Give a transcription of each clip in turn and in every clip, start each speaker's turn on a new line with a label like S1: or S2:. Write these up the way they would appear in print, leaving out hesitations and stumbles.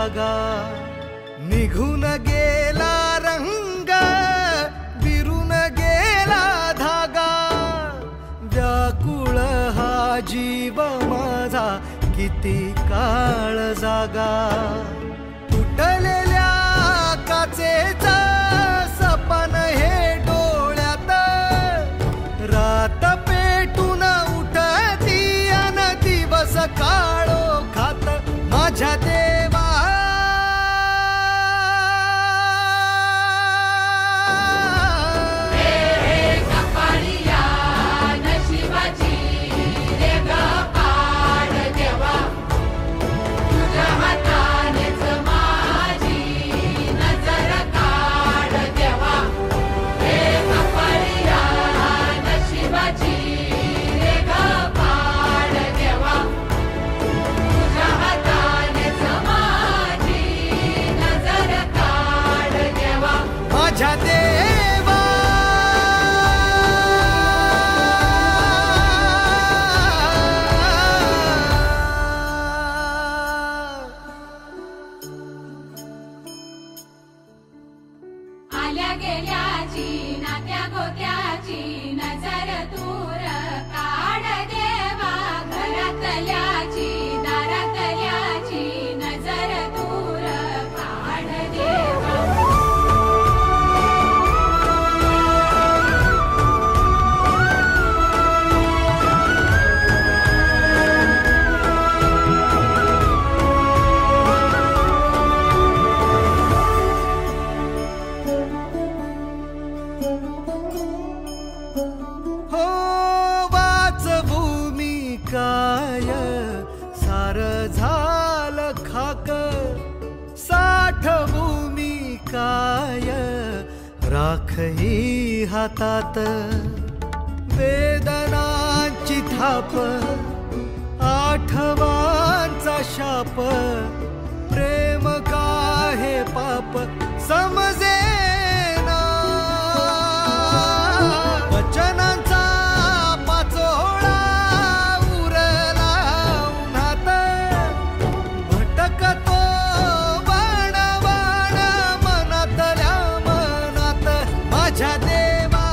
S1: जागा निघून गेला रंग विरून गेला धागा व्याकुळ हा जीव माझा किती काळ जागा तुटलेल्या काचेचा सपन हे डोळ्यात रात पेटून उठती अन दिवस काळो खात माझ्या देवा माझ्या देवा
S2: आल्या गेल्याची नात्या गोत्याची नजर दूर काढ देवा घरातल्याची दारातल्याची नजर दूर काढ देवा
S1: हो वाचवू मी काय सार झालं खाक साठवू मी काय राखही हातात वेदनांची थाप आठवांचा शाप प्रेम का हे पाप समजे वचनांचा पाचोळा उरला उन्हात भटकतो बाण बाण मनातल्या मनात माझ्या देवा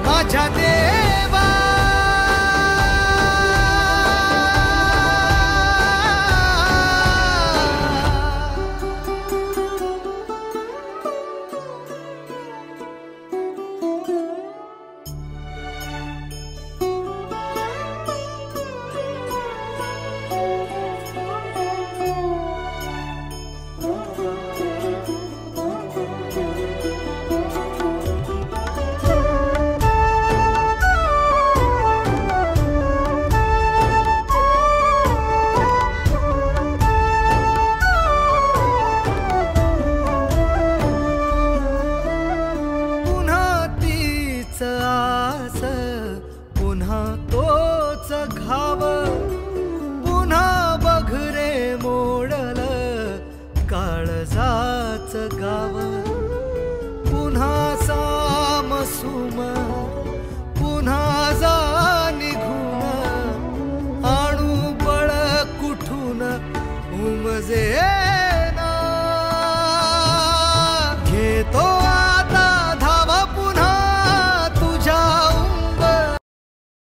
S1: माझ्या देवा आस पुन्हा तोच घाव पुन्हा बघरे मोडल काळजाच गाव